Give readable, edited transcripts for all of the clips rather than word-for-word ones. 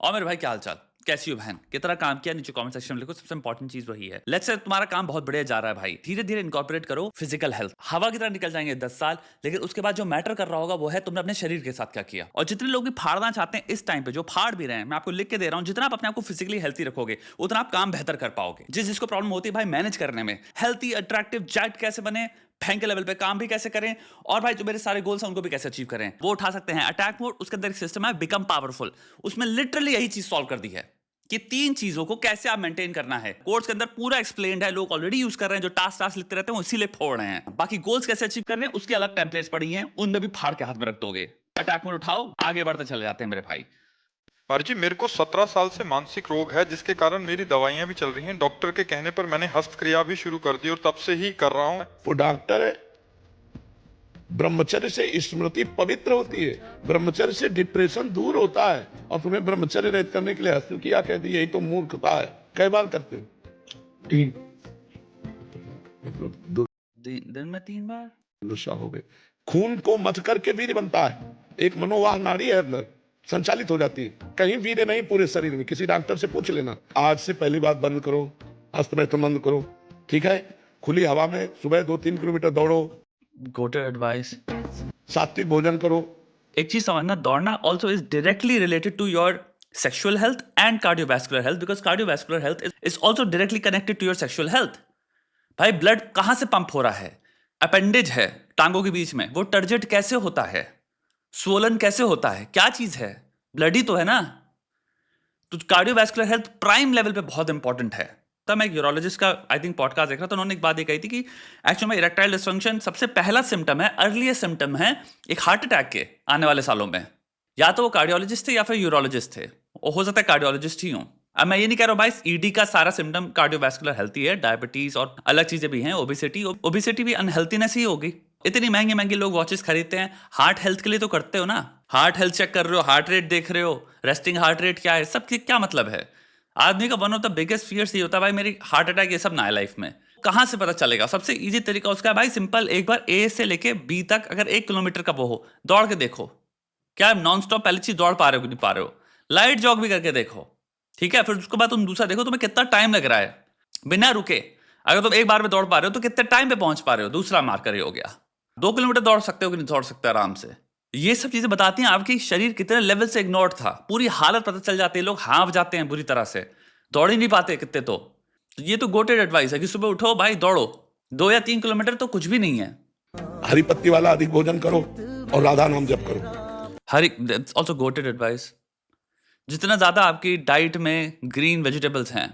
और मेरे भाई क्या हाल चाल, कैसी हो बहन, कितना काम किया, नीचे कमेंट सेक्शन में लिखो। सबसे इंपॉर्टेंट चीज वही है। लेट्स से तुम्हारा काम बहुत बढ़िया जा रहा है भाई, धीरे धीरे इनकॉर्पोरेट करो फिजिकल हेल्थ। हवा की तरह निकल जाएंगे 10 साल, लेकिन उसके बाद जो मैटर कर रहा होगा वो है तुमने अपने शरीर के साथ क्या किया। और जितने लोग भी फाड़ना चाहते हैं इस टाइम पे, जो फाड़ भी रहे हैं, मैं आपको लिख के दे रहा हूं, जितना आप अपने आप को फिजिकली हेल्थी रखोगे उतना आप काम बेहतर कर पाओगे। जिसको प्रॉब्लम होती है भाई मैनेज करने में, हेल्थी अट्रैक्टिव जैक्ट कैसे बने, बैंक के लेवल पे काम भी कैसे करें, और भाई जो मेरे सारे गोल्स हैं उनको भी कैसे अचीव करें, वो उठा सकते हैं। अटैक मोड, उसके अंदर एक सिस्टम है बिकम पावरफुल, उसमें लिटरली यही चीज सॉल्व कर दी है कि 3 चीजों को कैसे आप मेंटेन करना है। कोर्स के अंदर पूरा एक्सप्लेन्ड है, लोग ऑलरेडी यूज कर रहे हैं, जो टास्क लिखते रहते हैं इसीलिए फोड़ रहे हैं। बाकी गोल्स कैसे अचीव करने हैं उसकी अलग टेम्पलेट्स पड़ी हैं, उनमें भी फाड़ के हाथ में रख दोगे। अटैक मोड उठाओ, आगे बढ़ते चले जाते हैं मेरे भाई। जी मेरे को 17 साल से मानसिक रोग है, जिसके कारण मेरी दवाइयां भी चल रही हैं। डॉक्टर के कहने पर मैंने हस्तक्रिया भी शुरू कर दी और तब से ही कर रहा हूँ। वो डॉक्टर है। ब्रह्मचर्य से स्मृति पवित्र होती है, ब्रह्मचर्य से डिप्रेशन दूर होता है। और तुम्हें ब्रह्मचर्य रहित करने के लिए हस्तक्रिया कह दी, यही तो मूर्खता है। कई बार करते हो? 3 दिन में 3 बार नशा हो गए। खून को मथ करके वीर्य बनता है। एक मनोवाह नाड़ी है अंदर, संचालित हो जाती है। कहीं वीर्य नहीं पूरे शरीर में, किसी डॉक्टर से पूछ लेना। आज से पहली बात बंद करो, हस्तमैथुन बंद करो, ठीक है? खुली हवा में सुबह 2-3 किलोमीटर दौड़ो, गोटे एडवाइस। सात्विक भोजन करो। एक चीज समझना, दौड़ना also is directly related to your sexual health and cardiovascular health, because cardiovascular health is also directly connected to your sexual health. भाई ब्लड कहां से पंप हो रहा है? अपेंडेज है टांगों के बीच में, वो टर्जेट कैसे होता है, स्वोलन कैसे होता है, क्या चीज है? ब्लड ही तो है ना। तो कार्डियोवैस्कुलर हेल्थ प्राइम लेवल पे बहुत इंपॉर्टेंट है। तब मैं एक यूरोलॉजिस्ट का आई थिंक पॉडकास्ट देख रहा था, तो उन्होंने एक बात ये कही थी कि एक्चुअली में इरेक्टाइल डिसफंक्शन सबसे पहला सिम्टम है, अर्लीस्ट सिम्टम है एक हार्ट अटैक के आने वाले सालों में। या तो वो कार्डियोलॉजिस्ट थे या फिर यूरोलॉजिस्ट थे, हो सकता है कार्डियोलॉजिस्ट ही हूं। अब मैं ये नहीं कह रहा हूं भाई ईडी का सारा सिम्टम कार्डियोवैस्कुलर हेल्थी है, डायबिटीज और अलग चीजें भी हैं, ओबेसिटी भी अनहेल्थीनेस ही होगी। इतनी महंगी महंगी लोग वॉचेस खरीदते हैं, हार्ट हेल्थ के लिए तो करते हो ना। हार्ट हेल्थ चेक कर रहे हो, हार्ट रेट देख रहे हो, रेस्टिंग हार्ट रेट क्या है, सब क्या मतलब है? आदमी का one of the biggest fears ये होता है भाई मेरी हार्ट अटैक ये सब ना है लाइफ में। कहां से पता चलेगा? सबसे इजी तरीका उसका है भाई सिंपल, एक बार ए से लेके बी तक अगर 1 किलोमीटर का वो हो, दौड़ के देखो। क्या नॉन स्टॉप पहली चीज दौड़ पा रहे हो कि नहीं पा रहे हो? लाइट जॉग भी करके देखो, ठीक है? फिर उसके बाद तुम दूसरा देखो तुम्हें कितना टाइम लग रहा है बिना रुके। अगर तुम एक बार में दौड़ पा रहे हो तो कितने टाइम पे पहुंच पा रहे हो, दूसरा मार्कर हो गया। 2 किलोमीटर दौड़ सकते हो कि नहीं दौड़ सकते आराम से। ये सब चीजें बताती हैं आपकी शरीर कितने लेवल से इग्नोर्ड था, पूरी हालत पता चल जाती है। लोग हाँफ जाते हैं बुरी तरह से, दौड़ ही नहीं पाते कितने। तो ये तो गोटेड एडवाइस है कि सुबह उठो भाई दौड़ो, 2 या 3 किलोमीटर तो कुछ भी नहीं है। हरी पत्ती वाला अधिक भोजन करो और राधा नाम जप करो। हरी ऑल्सो गोटेड एडवाइस। जितना ज्यादा आपकी डाइट में ग्रीन वेजिटेबल्स हैं,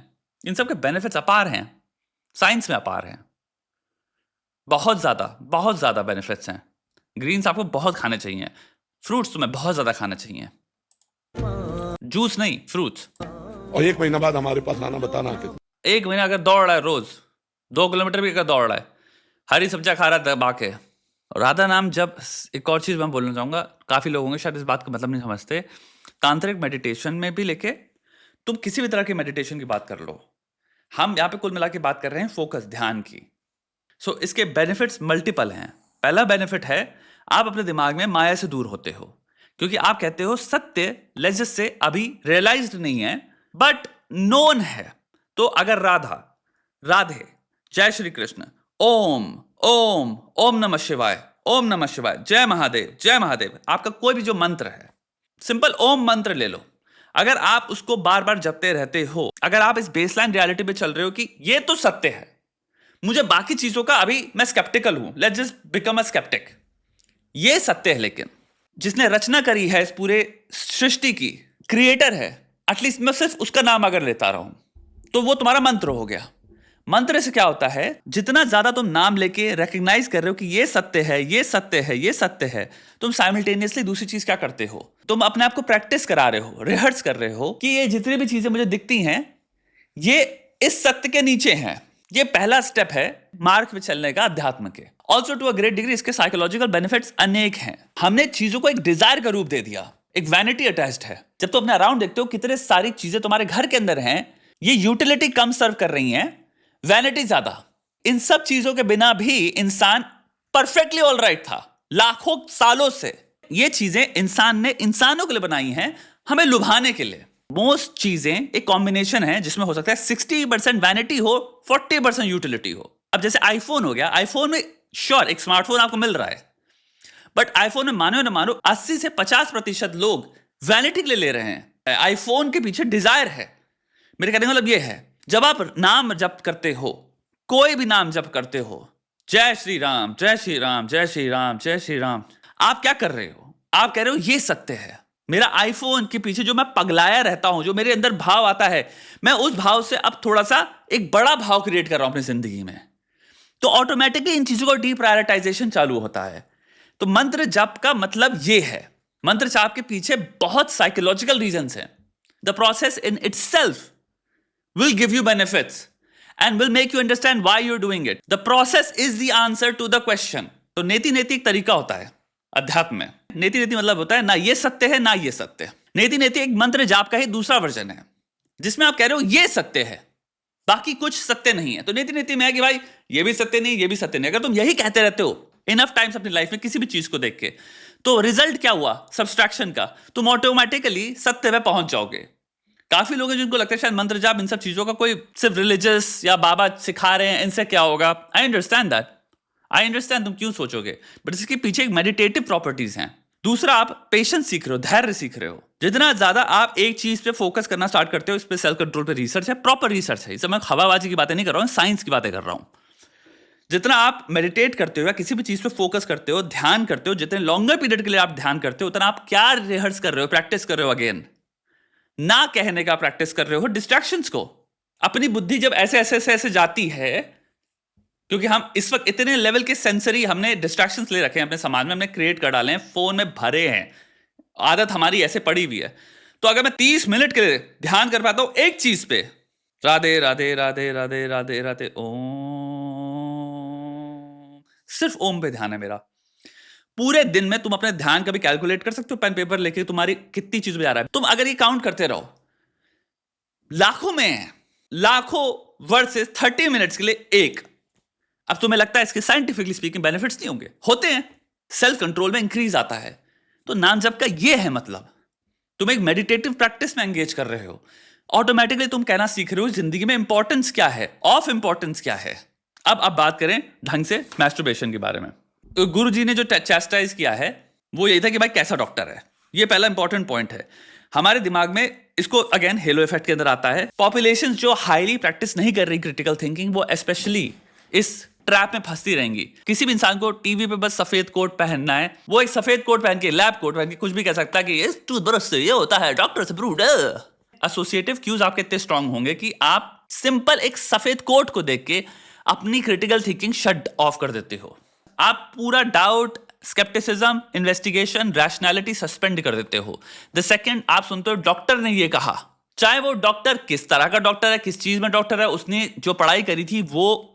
इन सब के बेनिफिट्स अपार हैं, साइंस में अपार हैं। बहुत ज्यादा बेनिफिट्स हैं। ग्रीन्स आपको बहुत खाने चाहिए, फ्रूट्स तुम्हें बहुत ज्यादा खाने चाहिए, जूस नहीं फ्रूट्स। और 1 महीना बाद हमारे पास आना, बताना कि 1 महीना अगर दौड़ रहा है रोज 2 किलोमीटर भी अगर दौड़ रहा है, हरी सब्जियां खा रहा है दबा के, राधा नाम जब। एक और चीज मैं बोलना चाहूंगा, काफी लोग होंगे शायद इस बात का मतलब नहीं समझते, तांत्रिक मेडिटेशन में भी लेके तुम किसी भी तरह की मेडिटेशन की बात कर लो, हम यहाँ पे कुल मिला के बात कर रहे हैं फोकस, ध्यान की। सो इसके बेनिफिट्स मल्टीपल हैं। पहला बेनिफिट है आप अपने दिमाग में माया से दूर होते हो, क्योंकि आप कहते हो सत्य लेजिस से अभी रियलाइज्ड नहीं है बट नोन है। तो अगर राधे, जय श्री कृष्ण, ओम ओम ओम नमः शिवाय, ओम नमः शिवाय, जय महादेव, आपका कोई भी जो मंत्र है, सिंपल ओम मंत्र ले लो। अगर आप उसको बार बार जपते रहते हो, अगर आप इस बेसलाइन रियलिटी पे चल रहे हो कि ये तो सत्य है, मुझे बाकी चीजों का अभी मैं स्केप्टिकल हूं, let's just become a skeptic, ये सत्य है। लेकिन जिसने रचना करी है इस पूरे सृष्टि की, क्रिएटर है, एटलीस्ट मैं सिर्फ उसका नाम अगर लेता रहा हूं, तो वो तुम्हारा मंत्र हो गया। मंत्र से क्या होता है, जितना ज्यादा तुम नाम लेके रिकग्नाइज कर रहे हो कि ये सत्य है, ये सत्य है, ये सत्य है, तुम साइमल्टेनियसली दूसरी चीज क्या करते हो, तुम अपने आप को प्रैक्टिस करा रहे हो, रिहर्स कर रहे हो कि ये जितनी भी चीजें मुझे दिखती हैं ये इस सत्य के नीचे हैं। ये पहला स्टेप है मार्ग पे चलने का अध्यात्म के। Also to a great degree इसके साइकोलॉजिकल बेनिफिट्स अनेक हैं। हमने चीजों को एक डिजायर का रूप दे दिया, एक वैनिटी अटैच्ड है। जब तुम अपने अराउंड देखते हो कितने सारी चीजें तुम्हारे घर के अंदर हैं, ये यूटिलिटी कम सर्व कर रही हैं, वैनिटी ज्यादा। इन सब चीजों के बिना भी इंसान परफेक्टली ऑलराइट था लाखों सालों से। ये चीजें इंसान ने इंसानों के लिए बनाई हैं, हमें लुभाने के लिए। मोस्ट चीजें एक कॉम्बिनेशन है जिसमें हो सकता है 60% वैनिटी हो, 40% यूटिलिटी हो। अब जैसे आईफोन हो गया, आईफोन में श्योर एक स्मार्टफोन आपको मिल रहा है, बट आईफोन में मानो ना मानो 80 से 50% लोग वैनिटी के लिए ले रहे हैं। आईफोन के पीछे डिजायर है। मेरे कहने का मतलब ये है, जब आप नाम जप करते हो, कोई भी नाम जप करते हो, जय श्री राम जय श्री राम जय श्री राम जय श्री राम, आप क्या कर रहे हो? आप कह रहे हो ये सत्य है। मेरा आईफोन के पीछे जो मैं पगलाया रहता हूं, जो मेरे अंदर भाव आता है, मैं उस भाव से अब थोड़ा सा एक बड़ा भाव क्रिएट कर रहा हूं अपनी जिंदगी में, तो ऑटोमेटिकली इन चीजों का डीप्रायोरिटाइजेशन चालू होता है। तो मंत्र जप का मतलब ये है। मंत्र जाप के पीछे बहुत साइकोलॉजिकल रीजंस हैं। The process in itself will give you benefits and will make you understand why you're doing it. The process is the answer to the question. तो नेति नेति एक तरीका होता है अध्यात्म में। नेति नेति मतलब होता है ना ये सत्य है ना ये सत्य है। नेति नेति एक मंत्र जाप का ही दूसरा वर्जन है जिसमें आप कह रहे हो ये सत्य है, बाकी कुछ सत्य नहीं है। तो नेति नेति में है कि भाई ये भी सत्य नहीं, ये भी सत्य नहीं। अगर तुम यही कहते रहते हो इनफ टाइम्स अपनी लाइफ में किसी भी चीज को देख के, तो रिजल्ट क्या हुआ सब्सट्रैक्शन का? तुम ऑटोमेटिकली सत्य में पहुंच जाओगे। काफी लोग हैं जिनको लगता है शायद मंत्र जाप इन सब चीजों का कोई सिर्फ रिलीजियस या बाबा सिखा रहे हैं, इनसे क्या होगा। I understand that, I understand तुम क्यों सोचोगे, बट इसके पीछे एक मेडिटेटिव प्रॉपर्टीज हैं। दूसरा, आप पेशेंस सीख रहे हो, धैर्य सीख रहे हो। जितना ज्यादा आप एक चीज पे फोकस करना स्टार्ट करते हो, इस पे सेल्फ कंट्रोल पे रिसर्च है, प्रॉपर रिसर्च है। इसे मैं हवाबाजी की बातें नहीं कर रहा हूँ, साइंस की बातें कर रहा हूँ। जितना आप मेडिटेट करते हो या किसी भी चीज पे फोकस करते हो, ध्यान करते हो, जितने लॉन्गर पीरियड के लिए आप ध्यान करते हो, उतना आप क्या रिहर्स कर रहे हो, प्रैक्टिस कर रहे हो अगेन, ना कहने का प्रैक्टिस कर रहे हो डिस्ट्रैक्शंस को। अपनी बुद्धि जब ऐसे जाती है, क्योंकि हम इस वक्त इतने लेवल के सेंसरी हमने डिस्ट्रैक्शंस ले रखे हैं अपने समाज में, हमने क्रिएट कर डाले हैं, फोन में भरे हैं, आदत हमारी ऐसे पड़ी हुई है। तो अगर मैं 30 मिनट के लिए ध्यान कर पाता हूं एक चीज पे, राधे राधे राधे राधे राधे राधे ओम, सिर्फ ओम पे ध्यान है मेरा, पूरे दिन में तुम अपने ध्यान कभी कैलकुलेट कर सकते हो पेन पेपर लेके तुम्हारी कितनी चीज में जा रहा है? तुम अगर ये काउंट करते रहो, लाखों में लाखों वर्सेस 30 मिनट्स के लिए एक। अब तुम्हें लगता है इसके साइंटिफिकली स्पीकिंग बेनिफिट्स नहीं होंगे? होते हैं, सेल्फ कंट्रोल में इंक्रीज आता है। तो नाम जप का ये है मतलब, तुम एक मेडिटेटिव प्रैक्टिस में एंगेज कर रहे हो, ऑटोमेटिकली तुम कहना सीख रहे हो जिंदगी में इंपॉर्टेंस क्या है, ऑफ इंपॉर्टेंस क्या है। अब बात करें ढंग से मैस्टरबेशन के बारे में। तो गुरु जी ने जो चैस्टाइज किया है वो यही था कि भाई कैसा डॉक्टर है। ये पहला इंपॉर्टेंट पॉइंट है हमारे दिमाग में। इसको अगेन हेलो इफेक्ट के अंदर आता है। पॉपुलेशन जो हाईली प्रैक्टिस नहीं कर रही क्रिटिकल थिंकिंग, वो स्पेशली इस ट्रैप में फंसती रहेंगी। किसी भी इंसान को टीवी पे बस सफेद कोट पहनना है, वो एक सफेद कोट पहन के, लैब कोट पहन के कुछ भी कह सकता है कि इस टूथब्रश से ये होता है, डॉक्टर से प्रूव्ड। एसोसिएटिव क्यूज आपके इतने स्ट्रांग होंगे कि आप सिंपल एक सफेद कोट को देख के अपनी क्रिटिकल थिंकिंग शट ऑफ कर देते हो। आप पूरा doubt, scepticism, investigation, rationality suspend कर देते हो द सेकंड आप सुनते हो डॉक्टर ने ये कहा। चाहे वो डॉक्टर किस तरह का डॉक्टर है, किस चीज में डॉक्टर है, उसने जो पढ़ाई करी थी वो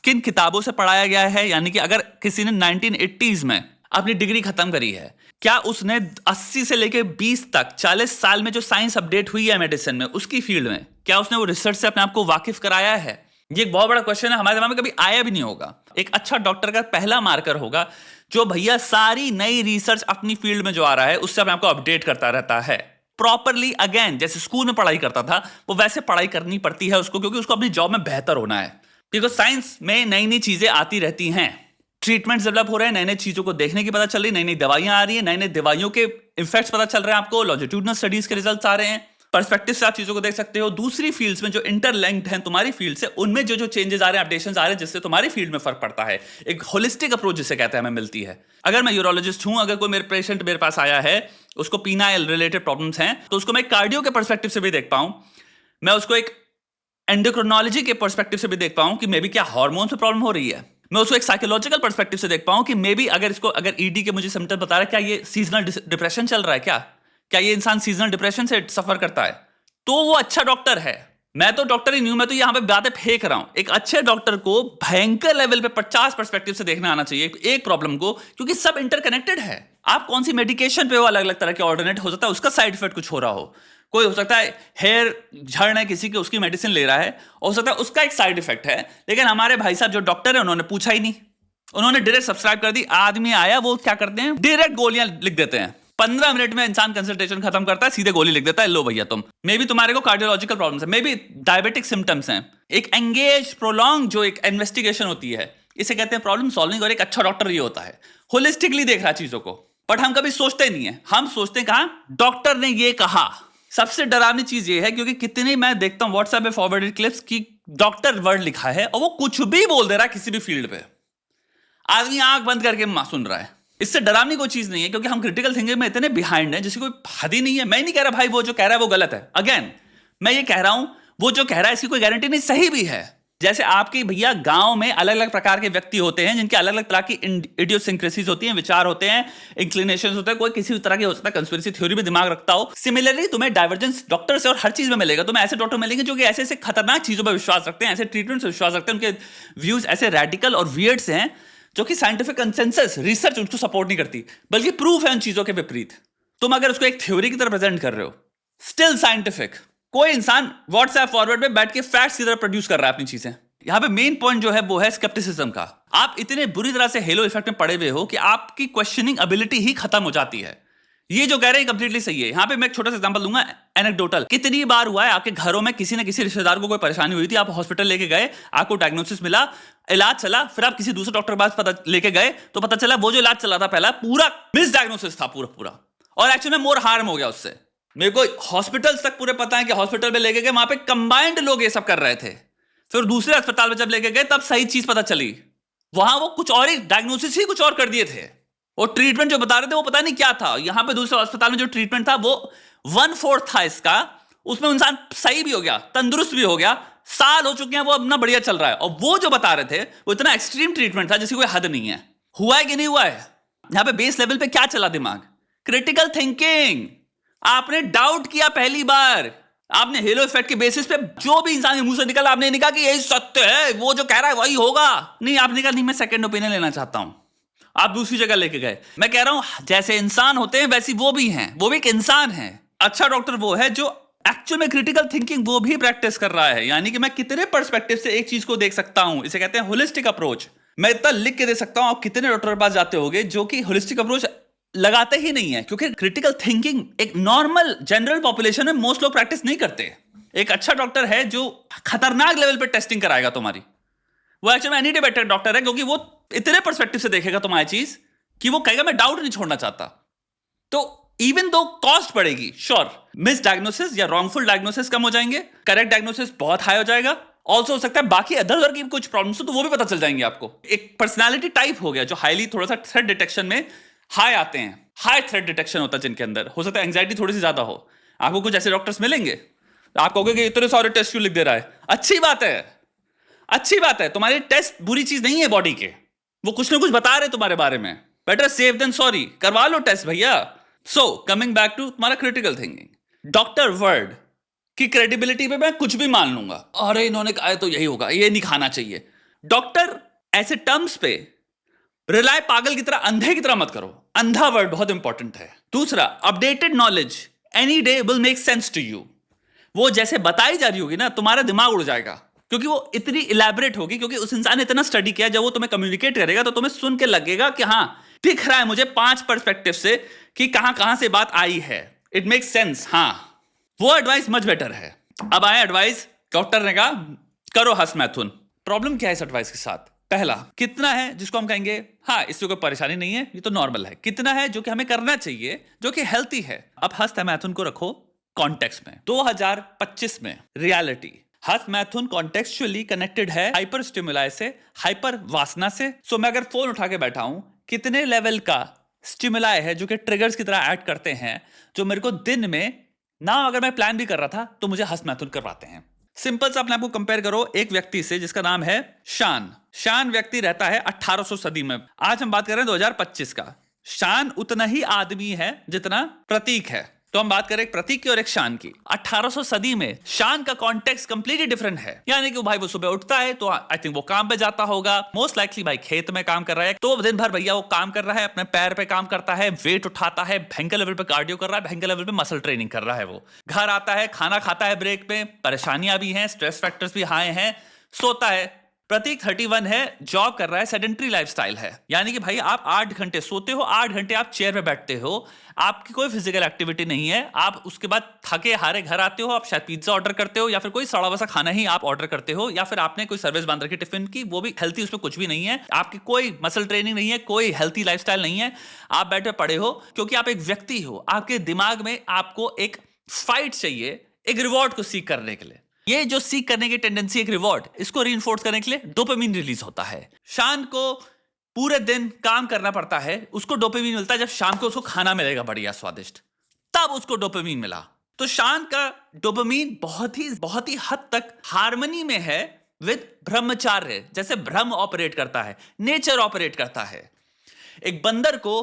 किन किताबों से पढ़ाया गया है। यानी कि अगर किसी ने 1980s में अपनी डिग्री खत्म करी है, क्या उसने 80 से लेकर 20 तक 40 साल में जो साइंस अपडेट हुई है मेडिसिन में, उसकी फील्ड में, क्या उसने वो रिसर्च से अपने आप को वाकिफ कराया है? ये एक बहुत बड़ा क्वेश्चन है, हमारे दिमाग में कभी आया भी नहीं होगा। एक अच्छा डॉक्टर का पहला मार्कर होगा जो भैया सारी नई रिसर्च अपनी फील्ड में जो आ रहा है उससे अपने आपको अपडेट करता रहता है प्रॉपरली। अगेन जैसे स्कूल में पढ़ाई करता था वो वैसे पढ़ाई करनी पड़ती है उसको, क्योंकि उसको अपनी जॉब में बेहतर होना है। बिकॉज साइंस में नई नई चीजें आती रहती हैं, ट्रीटमेंट डेवलप हो रहे हैं, नई नई चीजों को देखने की पता चल रही है, नई नई दवाइयां आ रही है, नई नई दवाइयों के इफेक्ट्स पता चल रहे हैं आपको, लॉन्जिट्यूडनल स्टडीज के रिजल्ट्स आ रहे हैं, पर्सपेक्टिव से आप चीजों को देख सकते हो। दूसरी फील्ड्स में जो इंटरलिंक्ड हैं तुम्हारी फील्ड से, उनमें जो चेंजेस आ रहे हैं, अपडेशंस आ रहे हैं, जिससे तुम्हारी फील्ड में फर्क पड़ता है। एक होलिस्टिक अप्रोच जिसे कहते हैं हमें मिलती है। अगर मैं यूरोलॉजिस्ट हूं, अगर कोई मेरे पेशेंट मेरे पास आया है, उसको पीनाइल रिलेटेड प्रॉब्लम्स हैं, तो उसको मैं कार्डियो के पर्सपेक्टिव से भी देख पाऊं, मैं उसको एक एंडोक्रिनोलॉजी के पर्सपेक्टिव से भी देख पाऊं कि मे बी क्या हार्मोन से प्रॉब्लम हो रही है, मैं उसको एक साइकोलॉजिकल पर्सपेक्टिव से देख पाऊं कि मे बी अगर ईडी के मुझे सिम्टम बता रहा है, क्या ये सीजनल डिप्रेशन चल रहा है, क्या ये इंसान सीजनल डिप्रेशन से सफर करता है, तो वो अच्छा डॉक्टर है। मैं तो डॉक्टर ही नहीं हूं, मैं तो यहां पे बातें फेंक रहा हूं। एक अच्छे डॉक्टर को भयंकर लेवल पे 50 पर्सपेक्टिव से देखना आना चाहिए एक प्रॉब्लम को, क्योंकि सब इंटरकनेक्टेड है। आप कौन सी मेडिकेशन पे हो, अलग अलग तरह के ऑर्डिनेट हो सकता है, उसका साइड इफेक्ट कुछ हो रहा हो। कोई हो सकता है हेयर झड़ रहा है किसी के, उसकी मेडिसिन ले रहा है, हो सकता है उसका एक साइड इफेक्ट है। लेकिन हमारे भाई साहब जो डॉक्टर है उन्होंने पूछा ही नहीं, उन्होंने डायरेक्ट सब्सक्राइब कर दी। आदमी आया, वो क्या करते हैं, डायरेक्ट गोलियां लिख देते हैं। 15 मिनट में इंसान कंसल्टेशन खत्म करता है, सीधे गोली लिख देता है, लो भैया तुम, मे बी तुम्हारे को कार्डियोलॉजिकल प्रॉब्लम्स है, मे बी डायबिटिक सिम्टम्स हैं। एक एंगेज प्रोलॉन्ग जो एक इन्वेस्टिगेशन होती है, इसे कहते हैं प्रॉब्लम सॉल्विंग। और एक अच्छा डॉक्टर ये होता है, होलिस्टिकली देख रहा है चीजों को। बट हम कभी सोचते नहीं है, हम सोचते हैं कहां डॉक्टर ने ये कहा। सबसे डरावनी चीज ये है, क्योंकि कितनी मैं देखता हूं व्हाट्सएप पे फॉरवर्डेड क्लिप्स की डॉक्टर वर्ड लिखा है और वो कुछ भी बोल दे रहा है किसी भी फील्ड पे, आदमी आंख बंद करके सुन रहा है। इससे डरावनी कोई चीज नहीं है, क्योंकि हम क्रिटिकल थिंकिंग में इतने बिहाइंड हैं जिसकी कोई हद ही नहीं है। मैं नहीं कह रहा भाई वो जो कह रहा है वो गलत है, अगेन मैं ये कह रहा हूं वो जो कह रहा है इसकी कोई गारंटी नहीं, सही भी है। जैसे आपके भैया गांव में अलग अलग प्रकार के व्यक्ति होते हैं जिनकी अलग अलग तरह की इडियोसिंक्रेसीज होती हैं, विचार होते हैं, इंक्लिनेशंस होते हैं, कोई किसी तरह के हो सकता है कंस्पिरेसी थ्योरी में दिमाग रखता हो। सिमिलरली तुम्हें डाइवर्जेंस डॉक्टर से और हर चीज में मिलेगा। तुम्हें ऐसे डॉक्टर मिलेंगे जो कि ऐसे ऐसे खतरनाक चीजों पर विश्वास रखते हैं, ऐसे ट्रीटमेंट से विश्वास रखते हैं, उनके व्यूज ऐसे रेडिकल और वियर्ड से हैं जो कि साइंटिफिक कंसेंसस रिसर्च उसको सपोर्ट नहीं करती, बल्कि प्रूफ है उन चीजों के विपरीत। तुम अगर उसको एक थ्योरी की तरह प्रेजेंट कर रहे हो, स्टिल साइंटिफिक। कोई इंसान व्हाट्सएप फॉरवर्ड में बैठ के फैक्ट्स की तरह प्रोड्यूस कर रहा है अपनी चीजें। यहां पे मेन पॉइंट जो है वो है स्केप्टिसिज्म का। आप इतने बुरी तरह से हेलो इफेक्ट में पड़े हुए हो कि आपकी क्वेश्चनिंग एबिलिटी ही खत्म हो जाती है। ये जो कह रहे हैं कंप्लीटली सही है। यहां पे मैं एक छोटा सा एग्जांपल दूंगा, एनेक्डोटल। कितनी बार हुआ है आपके घरों में किसी न किसी रिश्तेदार को कोई परेशानी हुई थी, आप हॉस्पिटल लेके गए, आपको डायग्नोसिस मिला, इलाज चला, फिर आप किसी दूसरे डॉक्टर के पास पता लेके गए तो पता चला वो जो इलाज चला था पहला पूरा मिस डायग्नोसिस था, पूरा और एक्चुअली में मोर हार्म हो गया उससे। मेरे को हॉस्पिटल्स तक पूरे पता है कि हॉस्पिटल में लेके गए, वहां पे कंबाइंड लोग ये सब कर रहे थे, फिर दूसरे अस्पताल में जब लेके गए तब सही चीज पता चली, वहां वो कुछ और ही डायग्नोसिस ही कुछ और कर दिए थे, और ट्रीटमेंट जो बता रहे थे वो पता नहीं क्या था। यहां पे दूसरे अस्पताल में जो ट्रीटमेंट था वो 1/4 था इसका, उसमें इंसान सही भी हो गया, तंदुरुस्त भी हो गया, साल हो चुके हैं, वो अपना बढ़िया चल रहा है। और वो जो बता रहे थे वो इतना एक्सट्रीम ट्रीटमेंट था जिसकी कोई हद नहीं है। हुआ है कि नहीं हुआ है? यहां पे बेस लेवल पे क्या चला दिमाग? Critical thinking. आपने डाउट किया पहली बार, आपने हेलो इफेक्ट के बेसिस पे जो भी इंसान के मुंह से निकला, आपने नहीं कहा कि यही सत्य है, वो जो कह रहा है वही होगा। नहीं, आपने कहा नहीं मैं सेकंड ओपिनियन लेना चाहता हूं, आप दूसरी जगह लेके गए। मैं कह रहा हूं जैसे इंसान होते हैं वैसी वो भी हैं, वो भी एक इंसान है। अच्छा डॉक्टर वो है जो एक्चुअल में क्रिटिकल थिंकिंग वो भी प्रैक्टिस कर रहा है, यानी कि मैं कितने पर्सपेक्टिव से एक चीज को देख सकता हूं, इसे कहते हैं होलिस्टिक अप्रोच। मैं इतना लिख के दे सकता हूं, आप कितने डॉक्टर के पास जाते होगे जो कि होलिस्टिक अप्रोच लगाते ही नहीं है, क्योंकि क्रिटिकल थिंकिंग एक नॉर्मल जनरल पॉपुलेशन में मोस्ट लोग प्रैक्टिस नहीं करते। एक अच्छा डॉक्टर है जो खतरनाक लेवल पे टेस्टिंग कराएगा तुम्हारी, वो एक्चुअली में एनी डे बेटर डॉक्टर है, क्योंकि वो इतने पर्सपेक्टिव से देखेगा तुम्हारी चीज कि वो कहेगा मैं डाउट नहीं छोड़ना चाहता। तो इवन दो कॉस्ट पड़ेगी, श्योर, मिस डायग्नोसिस या रॉन्गफुल डायग्नोसिस कम हो जाएंगे, करेक्ट डायग्नोसिस बहुत हाई हो जाएगा। ऑल्सो हो सकता है बाकी अदर की कुछ प्रॉब्लम्स हो तो वो भी पता चल जाएंगे आपको। एक पर्सनालिटी टाइप हो गया जो हाईली थोड़ा सा थ्रेट डिटेक्शन में हाई आते हैं, हाई थ्रेट डिटेक्शन होता है जिनके अंदर। हो सकता है एंग्जाइटी थोड़ी सी ज्यादा हो, आपको कुछ ऐसे डॉक्टर्स मिलेंगे, आप कहोगे कि इतने सारे टेस्ट क्यों लिख दे रहा है। अच्छी बात है, अच्छी बात है, तुम्हारे टेस्ट बुरी चीज नहीं है बॉडी के, वो कुछ ना कुछ बता रहे तुम्हारे बारे में। बेटर सेफ देन सॉरी, करवा लो टेस्ट भैया। सो कमिंग बैक टू तुम्हारा क्रिटिकल थिंकिंग, डॉक्टर वर्ड की क्रेडिबिलिटी पे मैं कुछ भी मान लूंगा, अरे इन्होंने कहा तो यही होगा, ये नहीं खाना चाहिए। डॉक्टर ऐसे टर्म्स पे रिलाय पागल की तरह, अंधे की तरह मत करो। अंधा वर्ड बहुत इंपॉर्टेंट है। दूसरा, updated knowledge any day will make sense to you. वो जैसे बताई जा रही होगी ना, तुम्हारा दिमाग उड़ जाएगा, क्योंकि वो इतनी इलैबोरेट होगी, क्योंकि उस इंसान ने इतना स्टडी किया। जब वो तुम्हें कम्युनिकेट करेगा तो तुम्हें सुन के लगेगा कि हाँ दिख रहा है मुझे 5 पर्सपेक्टिव से कि कहां से बात आई है, इट मेक सेंस। हाँ, वो एडवाइस मच बेटर है। अब आया एडवाइस, डॉक्टर ने कहा करो हस मैथुन। प्रॉब्लम क्या है इस एडवाइस के साथ? पहला, कितना है जिसको हम कहेंगे हाँ इससे कोई परेशानी नहीं है, ये तो नॉर्मल है। कितना है जो कि हमें करना चाहिए, जो कि हेल्थी है। अब हस्त मैथुन को रखो कॉन्टेक्स्ट में, 2025 में रियलिटी। हस्त मैथुन कॉन्टेक्चुअली कनेक्टेड है हाइपर स्टिमुलाई से, हाइपर वासना से। सो मैं अगर फोन उठा के बैठा हूं, कितने लेवल का स्टिमुलाई है जो कि ट्रिगर्स की तरह ऐड करते हैं, जो मेरे को दिन में ना अगर मैं प्लान भी कर रहा था तो मुझे हस्त मैथुन करवाते हैं। सिंपल सा अपने आप को कंपेयर करो एक व्यक्ति से जिसका नाम है शान। शान व्यक्ति रहता है 1800 सदी में। आज हम बात कर रहे हैं 2025 का। शान उतना ही आदमी है जितना प्रतीक है। तो हम बात करें एक प्रतीक की और एक शान की। 1800 सदी में शान का कॉन्टेक्स्ट कंप्लीटली डिफरेंट है। यानी कि भाई वो सुबह उठता है तो आई थिंक वो काम पे जाता होगा, मोस्ट लाइकली भाई खेत में काम कर रहा है, तो दिन भर भैया वो काम कर रहा है, अपने पैर पे काम करता है, वेट उठाता है, भयंकर लेवल पे कार्डियो कर रहा है, भयंकर लेवल पे मसल ट्रेनिंग कर रहा है। वो घर आता है, खाना खाता है ब्रेक पे, परेशानियां भी हैं, स्ट्रेस फैक्टर्स भी हाई हैं, सोता है, प्रतीक 31 है, जॉब कर रहा है, सेडेंटरी लाइफस्टाइल है, यानी कि भाई आप 8 घंटे सोते हो, 8 घंटे आप चेयर पे बैठते हो, आपकी कोई फिजिकल एक्टिविटी नहीं है, आप उसके बाद थके हारे घर आते हो, आप शायद पिज्जा ऑर्डर करते हो या फिर कोई सड़ा वसा खाना ही आप ऑर्डर करते हो, या फिर आपने कोई सर्विस बांध रखी टिफिन की, वो भी हेल्थी, उसमें कुछ भी नहीं है, आपकी कोई मसल ट्रेनिंग नहीं है, कोई हेल्थी लाइफस्टाइल नहीं है, आप बैठे पड़े हो क्योंकि आप एक व्यक्ति हो, आपके दिमाग में आपको एक फाइट चाहिए, एक रिवॉर्ड को सीख करने के लिए। ये जो सीख करने की टेंडेंसी, एक रिवॉर्ड, इसको रीइंफोर्स करने के लिए डोपामिन रिलीज होता है। शान को पूरे दिन काम करना पड़ता है, उसको डोपामिन मिलता है जब शाम को उसको खाना मिलेगा बढ़िया स्वादिष्ट, तब उसको डोपामिन मिला। तो शान का डोपामिन बहुत ही हद तक हार्मनी में है विद ब्रह्मचार्य, जैसे ब्रह्म ऑपरेट करता है, नेचर ऑपरेट करता है। एक बंदर को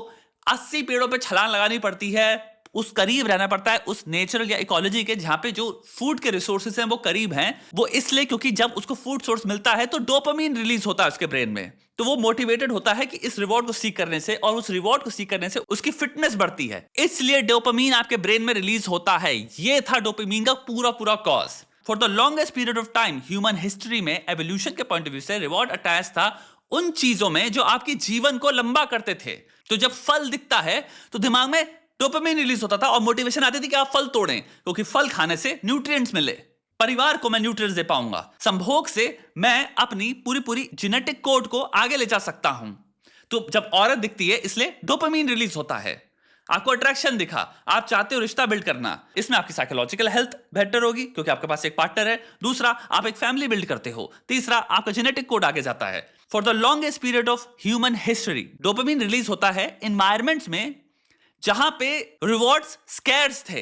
80 पेड़ों पे छलांग लगानी पड़ती है, उस करीब रहना पड़ता है उस नेचुरल या इकोलॉजी के, जहां पे जो फूड के रिसोर्सेज हैं वो करीब हैं, वो इसलिए क्योंकि जब उसको फूड सोर्स मिलता है तो डोपामिन रिलीज होता है उसके ब्रेन में, तो वो मोटिवेटेड होता है कि इस रिवॉर्ड को सीख करने से, और उस रिवॉर्ड को सीख करने से उसकी फिटनेस बढ़ती है, इसलिए डोपामिन आपके ब्रेन में रिलीज होता है। ये था डोपामिन का पूरा cause. For the longest period of time human history में एवोल्यूशन के पॉइंट ऑफ व्यू से रिवॉर्ड अटैच था उन चीजों में जो आपके जीवन को लंबा करते थे। तो जब फल दिखता है तो दिमाग में डोपामिन रिलीज होता था और मोटिवेशन आती थी कि आप फल तोड़ें, क्योंकि फल खाने से न्यूट्रिएंट्स मिले, परिवार को मैं न्यूट्रिएंट्स दे पाऊंगा, संभोग से मैं अपनी पूरी जेनेटिक कोड को आगे ले जा सकता हूं। तो जब औरत दिखती है इसलिए डोपामिन रिलीज होता है, आपको अट्रैक्शन दिखा, आप चाहते हो रिश्ता बिल्ड करना, इसमें आपकी साइकोलॉजिकल हेल्थ बेहतर होगी क्योंकि आपके पास एक पार्टनर है, दूसरा आप एक फैमिली बिल्ड करते हो, तीसरा आपका जेनेटिक कोड आगे जाता है। For the longest period of human history dopamine release होता है एनवायरमेंट्स में जहां पे रिवॉर्ड्स स्कैर्स थे,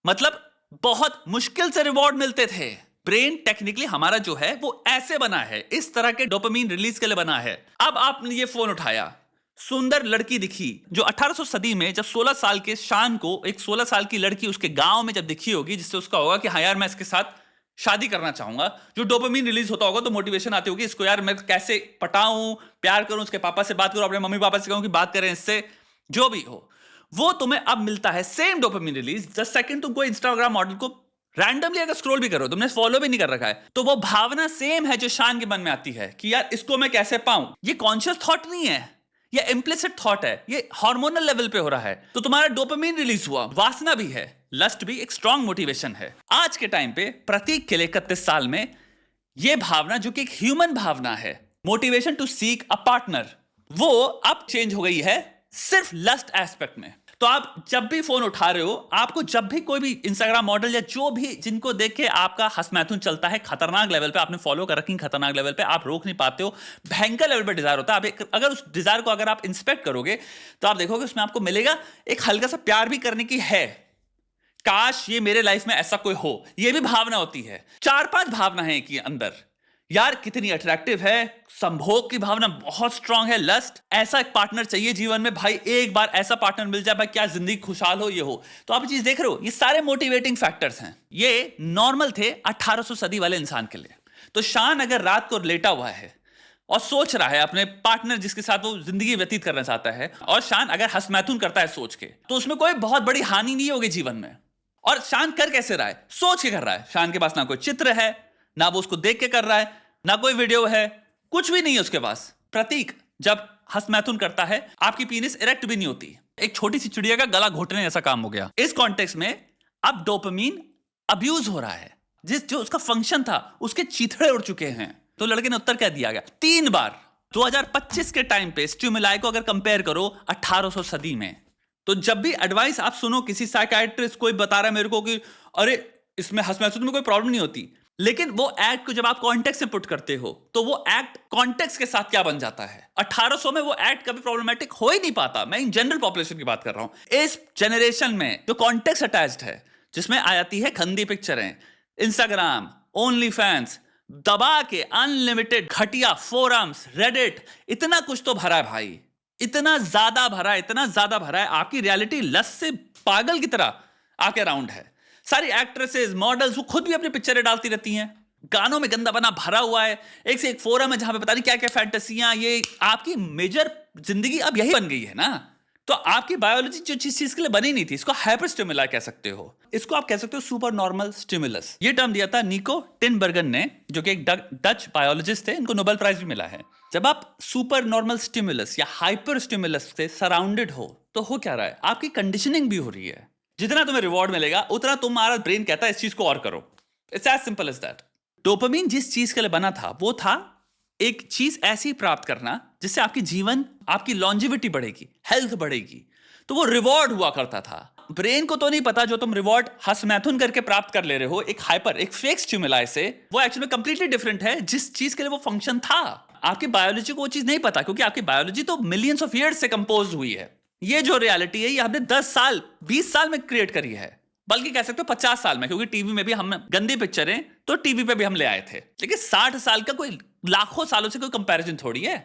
मतलब बहुत मुश्किल से रिवॉर्ड मिलते थे। ब्रेन टेक्निकली हमारा जो है वो ऐसे बना है, इस तरह के डोपामिन रिलीज के लिए बना है। अब आपने ये फोन उठाया, सुंदर लड़की दिखी, जो 1800 सदी में जब 16 साल के शान को एक 16 साल की लड़की उसके गांव में जब दिखी होगी, जिससे उसका होगा कि हाँ यार मैं इसके साथ शादी करना चाहूंगा, जो डोपामिन रिलीज होता होगा, तो मोटिवेशन आती होगी इसको यार मैं कैसे पटाऊं, प्यार करूं, उसके पापा से बात करूं, अपने मम्मी पापा से कहूं कि बात करें इससे, जो भी हो वो तुम्हें अब मिलता है same dopamine release the second तुम कोई इंस्टाग्राम मॉडल को रैंडमली अगर स्क्रॉल भी करो, तुमने फॉलो भी नहीं कर रखा है, तो वो भावना सेम है जो शान के मन में आती है कि यार इसको मैं कैसे पाऊं। ये कॉन्शियस थॉट नहीं है, ये इम्प्लिसिट थॉट है, ये हार्मोनल लेवल पे हो रहा है। तो तुम्हारा डोपामिन रिलीज हुआ, वासना भी है, लस्ट भी एक स्ट्रॉन्ग मोटिवेशन है। आज के टाइम पे प्रतीक के लिए 31 साल में ये भावना जो कि एक ह्यूमन भावना है, motivation to seek a partner, वो अब चेंज हो गई है सिर्फ लस्ट एस्पेक्ट में। तो आप जब भी फोन उठा रहे हो, आपको जब भी कोई भी इंस्टाग्राम मॉडल या जो भी जिनको देख के आपका हंसमैथुन चलता है, खतरनाक लेवल पे आपने फॉलो कर रखी, खतरनाक लेवल पे आप रोक नहीं पाते हो, भयंकर लेवल पे डिजायर होता है। अगर उस डिजायर को अगर आप इंस्पेक्ट करोगे तो आप देखोगे उसमें आपको मिलेगा एक हल्का सा प्यार भी करने की है, काश ये मेरे लाइफ में ऐसा कोई हो, ये भी भावना होती है। 4-5 भावना है कि अंदर, यार कितनी अट्रैक्टिव है, संभोग की भावना बहुत स्ट्रांग है, लस्ट, ऐसा एक पार्टनर चाहिए जीवन में, भाई एक बार ऐसा पार्टनर मिल जाए, भाई क्या जिंदगी खुशहाल हो, ये हो। तो आप ये चीज देख रहे हो, ये सारे मोटिवेटिंग फैक्टर्स हैं, ये नॉर्मल थे 1800 सदी वाले इंसान के लिए। तो शान अगर रात को लेटा हुआ है और सोच रहा है अपने पार्टनर जिसके साथ वो जिंदगी व्यतीत करना चाहता है, और शान अगर हंसमैथुन करता है सोच के, तो उसमें कोई बहुत बड़ी हानि नहीं होगी जीवन में। और शान कर कैसे रहा है? सोच के कर रहा है। शान के पास ना कोई चित्र है, ना वो उसको देख के कर रहा है, ना कोई वीडियो है, कुछ भी नहीं है उसके पास। प्रतीक जब हंसमैथुन करता है, आपकी पीनिस इरेक्ट भी नहीं होती, एक छोटी सी चिड़िया का गला घोटने जैसा काम हो गया। इस कॉन्टेक्स्ट में अब डोपामिन अब्यूज हो रहा है, जो उसका फंक्शन था उसके चीथड़े उड़ चुके हैं। तो लड़के ने उत्तर क्या दिया गया 3 बार। 2025 के टाइम पे स्टिमुलाई को अगर कंपेयर करो 1800 सदी में, तो जब भी एडवाइस आप सुनो किसी साइकियाट्रिस्ट कोई बता रहा है मेरे को कि अरे इसमें हंसमैथुन में कोई प्रॉब्लम नहीं होती, लेकिन वो एक्ट को जब आप कॉन्टेक्स्ट में पुट करते हो तो वो एक्ट कॉन्टेक्स्ट के साथ क्या बन जाता है। 1800 में वो एक्ट कभी प्रॉब्लमेटिक हो ही नहीं पाता। मैं इन जनरल पॉपुलेशन की बात कर रहा हूं। इस जनरेशन में जो कॉन्टेक्स्ट अटैच्ड है, जिसमें आ जाती है गंदी पिक्चरें, इंस्टाग्राम, ओनली फैंस, दबा के अनलिमिटेड घटिया फोरम्स, रेडिट, इतना कुछ तो भरा है भाई, इतना ज्यादा भरा है, इतना ज्यादा भरा है। आपकी रियलिटी लस से पागल की तरह आपके अराउंड है। सारी एक्ट्रेसेस, मॉडल्स, वो खुद भी अपनी पिक्चरें डालती रहती हैं, गानों में गंदा बना भरा हुआ है, एक से एक फोरम है जहां पे पता नहीं क्या क्या फैंटेसियां। ये आपकी मेजर जिंदगी अब यही बन गई है ना। तो आपकी बायोलॉजी जो चीज के लिए बनी नहीं थी, इसको हाइपर स्टिमुला कह सकते हो, इसको आप कह सकते हो सुपर नॉर्मल स्टिमुलस। ये टर्म दिया था निको टिनबर्गन ने, जो कि एक डच बायोलॉजिस्ट थे, इनको नोबेल प्राइज भी मिला है। जब आप सुपर नॉर्मल स्टिमुलस या हाइपर स्टिमुलस से सराउंडेड हो तो हो क्या रहा है, आपकी कंडीशनिंग भी हो रही है। जितना तुम्हें रिवॉर्ड मिलेगा उतना तुम्हारा ब्रेन कहता है इस चीज को और करो। It's as simple as that. Dopamine जिस चीज के लिए बना था वो था एक चीज ऐसी प्राप्त करना जिससे आपकी जीवन, आपकी लॉन्जिविटी बढ़ेगी, हेल्थ बढ़ेगी। तो वो रिवॉर्ड हुआ करता था। ब्रेन को तो नहीं पता जो तुम रिवॉर्ड हंसमैथुन करके प्राप्त कर ले रहे हो एक हाइपर, एक फेक स्टिमुलाई से, वो एक्चुअली में कंप्लीटली डिफरेंट है जिस चीज के लिए वो फंक्शन था। आपकी बायोलॉजी को वो चीज नहीं पता, क्योंकि आपकी बायोलॉजी तो मिलियंस ऑफ ईयर्स से कंपोज हुई है। ये जो रियलिटी है ये हमने 10 साल 20 साल में क्रिएट करी है, बल्कि कह सकते हो 50 साल में, क्योंकि टीवी में भी हम गंदी पिक्चरें तो टीवी पे भी हम ले आए थे। लेकिन 60 साल का कोई लाखों सालों से कोई कंपैरिजन थोड़ी है।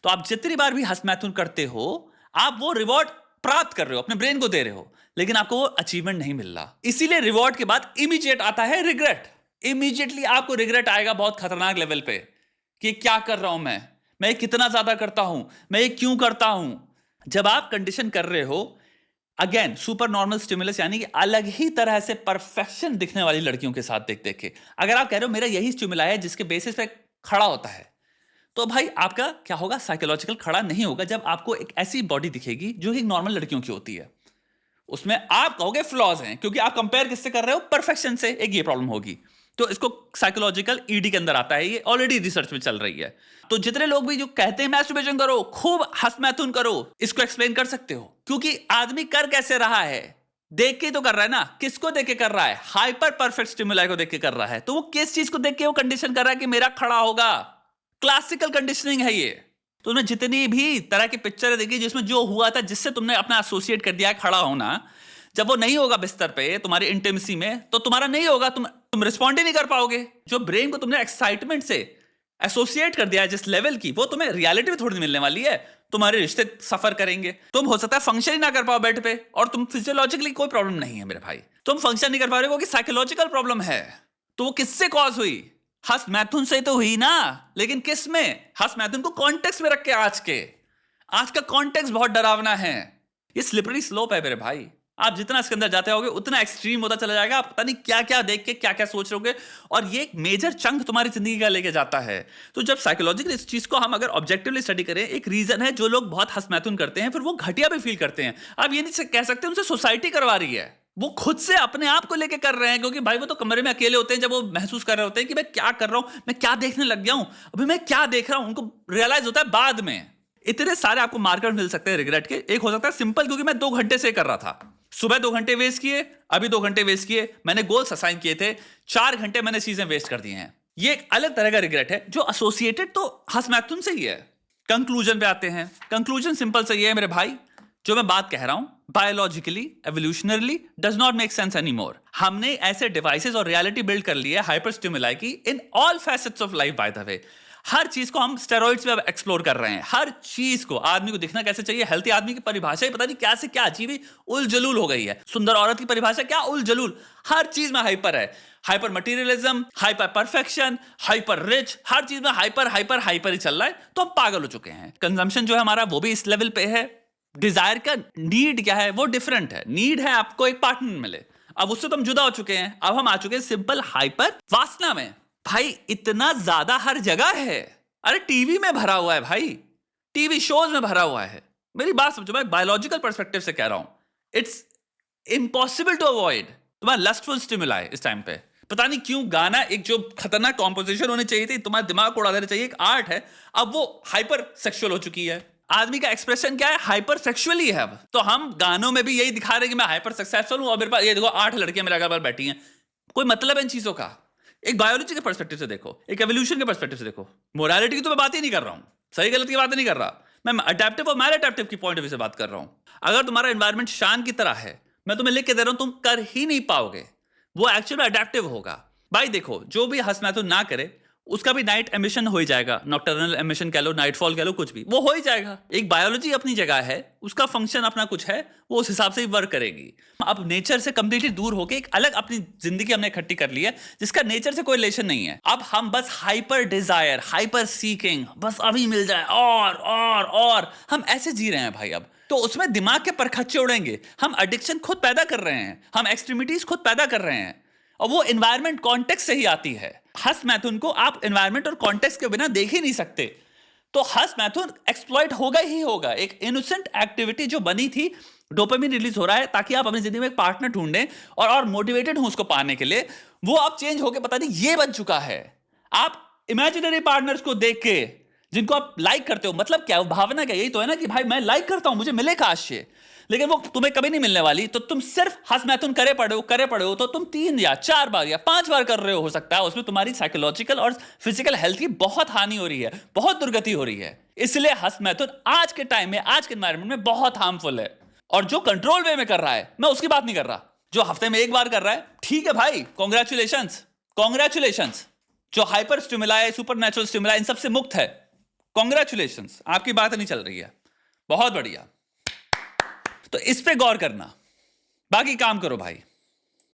तो आप जितनी बार भी हंसमैथुन करते हो, आप वो रिवॉर्ड प्राप्त कर रहे हो, अपने ब्रेन को दे रहे हो, लेकिन आपको वो अचीवमेंट नहीं मिल रहा। इसीलिए रिवॉर्ड के बाद इमीडिएट आता है रिग्रेट। इमीडिएटली आपको रिग्रेट आएगा बहुत खतरनाक लेवल पे कि क्या कर रहा हूं मैं कितना ज्यादा करता हूं, मैं ये क्यों करता हूं। जब आप कंडीशन कर रहे हो, अगेन सुपर नॉर्मल स्टिमुलस, यानी कि अलग ही तरह से परफेक्शन दिखने वाली लड़कियों के साथ देख देख के, अगर आप कह रहे हो मेरा यही स्टिमुला है जिसके बेसिस पे खड़ा होता है, तो भाई आपका क्या होगा, साइकोलॉजिकल खड़ा नहीं होगा। जब आपको एक ऐसी बॉडी दिखेगी जो कि नॉर्मल लड़कियों की होती है, उसमें आप कहोगे फ्लॉज हैं, क्योंकि आप कंपेयर किससे कर रहे हो, परफेक्शन से। एक ये प्रॉब्लम होगी। तो इसको साइकोलॉजिकल ईडी के अंदर आता है, ये ऑलरेडी रिसर्च में चल रही है। तो जितने लोग भी जो कहते हैं मैस्टरबेशन करो, खूब हंसमैथुन करो, इसको एक्सप्लेन कर सकते हो। क्योंकि आदमी कर कैसे रहा है, देख के तो कर रहा है ना। किसको देख के कर रहा है, हाइपर परफेक्ट स्टिमुलाई को देख के कर रहा है। तो वो किस चीज को देख के वो कंडीशन कर रहा है कि मेरा खड़ा होगा। क्लासिकल कंडीशनिंग है ये। तुमने जितनी भी तरह की पिक्चर देखी जिसमें जो हुआ था, जिससे तुमने अपना एसोसिएट कर दिया है खड़ा होना, जब वो नहीं होगा बिस्तर पे तुम्हारी इंटीमेसी में, तो तुम्हारा नहीं होगा, तुम रिस्पॉन्ड ही नहीं कर पाओगे। जो ब्रेन को तुमने एक्साइटमेंट से एसोसिएट कर दिया है जिस लेवल की, वो तुम्हें रियलिटी में थोड़ी मिलने वाली है। तुम्हारे रिश्ते सफर करेंगे, तुम हो सकता है फंक्शन ही ना कर पाओ बेड पे, और तुम फिजियोलॉजिकली कोई प्रॉब्लम नहीं है मेरे भाई, तुम फंक्शन नहीं कर पा रहे हो कि साइकोलॉजिकल प्रॉब्लम है। तो वो किससे कॉज हुई, हंसमैथुन से तो हुई ना। लेकिन किस में, हंसमैथुन को कॉन्टेक्स्ट में रख के। आज का कॉन्टेक्स्ट बहुत डरावना है। ये स्लिपरी स्लोप है मेरे भाई। आप जितना इसके अंदर जाते होगे उतना एक्सट्रीम होता चला जाएगा। आप पता नहीं क्या क्या देख के क्या क्या सोच रहे होगे, और ये एक मेजर चंक तुम्हारी जिंदगी का लेके जाता है। तो जब साइकोलॉजिकली इस चीज को हम अगर ऑब्जेक्टिवली स्टडी करें, एक रीजन है जो लोग बहुत हंसमैथुन करते हैं, फिर वो घटिया भी फील करते हैं। आप ये नहीं कह सकते उनसे सोसाइटी करवा रही है, वो खुद से अपने आप को लेके कर रहे हैं। क्योंकि भाई वो तो कमरे में अकेले होते हैं जब वो महसूस कर रहे होते हैं कि मैं क्या कर रहा हूं, मैं क्या देखने लग गया हूं, अभी मैं क्या देख रहा हूं। उनको रियलाइज होता है बाद में। इतने सारे आपको मार्कर मिल सकते हैं रिग्रेट के। एक हो सकता है सिंपल, क्योंकि मैं 2 घंटे से कर रहा था, सुबह 2 घंटे वेस्ट किए, अभी 2 घंटे वेस्ट किए, मैंने गोल्स असाइन किए थे, 4 घंटे मैंने चीजें वेस्ट कर दी हैं। ये एक अलग तरह का रिग्रेट है जो एसोसिएटेड तो हंसमैथुन से ही है। कंक्लूजन पे आते हैं। कंक्लूजन सिंपल से ये है मेरे भाई, जो मैं बात कह रहा हूं biologically, evolutionarily does not make sense any more. हमने ऐसे डिवाइसेस और रियलिटी बिल्ड कर ली है हाइपर स्टिमुलाई की in all facets of life. By the way, हर चीज को हम स्टेरॉइड्स पे एक्सप्लोर कर रहे हैं। हर चीज को, आदमी को दिखना कैसे चाहिए, हेल्थी आदमी की परिभाषा ही पता नहीं क्या से क्या अजीब ही उलझलूल हो गई है। सुंदर औरत की परिभाषा क्या उलझलूल। हर चीज में हाइपर है, hyper materialism, hyper perfection, hyper rich, हर चीज में हाइपर हाइपर हाइपर ही चल रहा है। तो हम पागल हो चुके हैं। कंजम्पशन जो है हमारा वो भी इस लेवल पे है। डिजायर का नीड क्या है, वो डिफरेंट है। नीड है आपको एक पार्टनर मिले, अब उससे तो हम जुदा हो चुके हैं। अब हम आ चुके हैं सिंपल हाइपर वासना में। भाई इतना ज्यादा हर जगह है। अरे टीवी में भरा हुआ है भाई, टीवी शोज में भरा हुआ है। मेरी बात समझो, मैं बायोलॉजिकल पर्सपेक्टिव से कह रहा हूं। इट्स इम्पॉसिबल टू अवॉइड तुम्हारा लस्टफुल स्टिमुलाई इस टाइम पे। पता नहीं क्यों गाना, एक जो खतरनाक कॉम्पोजिशन होनी चाहिए थी, तुम्हारा दिमाग को उड़ा देना चाहिए, एक आर्ट है, अब वो हाइपर सेक्सुअल हो चुकी है। आदमी का एक्सप्रेशन क्या है, हाइपर सेक्सुअली है। अब तो हम गानों में भी यही दिखा रहे हैं कि मैं हाइपर सक्सेसफुल हूं, और मेरे पास ये देखो 8 लड़कियां मेरे अगल बगल बैठी हैं। कोई मतलब है इन चीजों का? एक बायोलॉजी के पर्सपेक्टिव से देखो, एक एवोल्यूशन के पर्सपेक्टिव से देखो। मोरालिटी की तो मैं बात ही नहीं कर रहा हूं, सही गलत की बात नहीं कर रहा मैं अडेप्टिव और मैल अडेप्टिव की पॉइंट ऑफ व्यू से बात कर रहा हूं। अगर तुम्हारा एनवायरमेंट शान की तरह है, मैं तुम्हें लिख के दे रहा हूं, तुम कर ही नहीं पाओगे। वो एक्चुअली अडेप्टिव होगा। भाई देखो, जो भी हंसमैथुन ना करे उसका भी नाइट एमिशन हो ही जाएगा। नॉक्टर्नल एमिशन कह लो, नाइटफॉल कह लो, कुछ भी वो हो ही जाएगा। एक बायोलॉजी अपनी जगह है, उसका फंक्शन अपना कुछ है, वो उस हिसाब से ही वर्क करेगी। अब नेचर से कंप्लीटली दूर होके एक अलग अपनी जिंदगी हमने इकट्ठी कर ली है जिसका नेचर से कोई रिलेशन नहीं है। अब हम बस हाइपर डिजायर, हाइपर सीकिंग, बस अभी मिल जाए और हम ऐसे जी रहे हैं भाई। अब तो उसमें दिमाग के परखच्चे उड़ेंगे। हम एडिक्शन खुद पैदा कर रहे हैं, हम एक्सट्रीमिटीज खुद पैदा कर रहे हैं, और वो एनवायरमेंट कॉन्टेक्स्ट से ही आती है। हस्त मैथुन को आप एनवायरमेंट और कॉन्टेक्स्ट के बिना देख ही नहीं सकते। तो हस्त मैथुन एक्सप्लॉइट होगा ही होगा। एक इनोसेंट एक्टिविटी जो बनी थी, डोपामिन रिलीज हो रहा है ताकि आप अपनी जिंदगी में एक पार्टनर ढूंढें और मोटिवेटेड हो उसको पाने के लिए, वो आप चेंज होकर पता नहीं ये बन चुका है। आप इमेजिनरी पार्टनर्स को देख के जिनको आप लाइक करते हो, मतलब क्या भावना क्या, यही तो है ना कि भाई मैं लाइक करता हूं, मुझे मिले काश से, लेकिन वो तुम्हें कभी नहीं मिलने वाली। तो तुम सिर्फ हस्त मैथुन करे पड़े हो तो तुम 3 या 4 बार या 5 बार कर रहे हो सकता है उसमें तुम्हारी साइकोलॉजिकल और फिजिकल हेल्थ की बहुत हानि हो रही है, बहुत दुर्गति हो रही है। इसलिए हस्त मैथुन आज के टाइम में, आज के एनवायरमेंट में बहुत हार्मफुल है। और जो कंट्रोल वे में कर रहा है, मैं उसकी बात नहीं कर रहा, जो हफ्ते में 1 बार कर रहा है, ठीक है भाई, कॉन्ग्रेचुलेशंस। जो hyper stimuli, supernatural stimuli, इन सबसे मुक्त है, कॉन्ग्रेचुलेशंस, आपकी बात नहीं चल रही है, बहुत बढ़िया। तो इस पे गौर करना, बाकी काम करो भाई।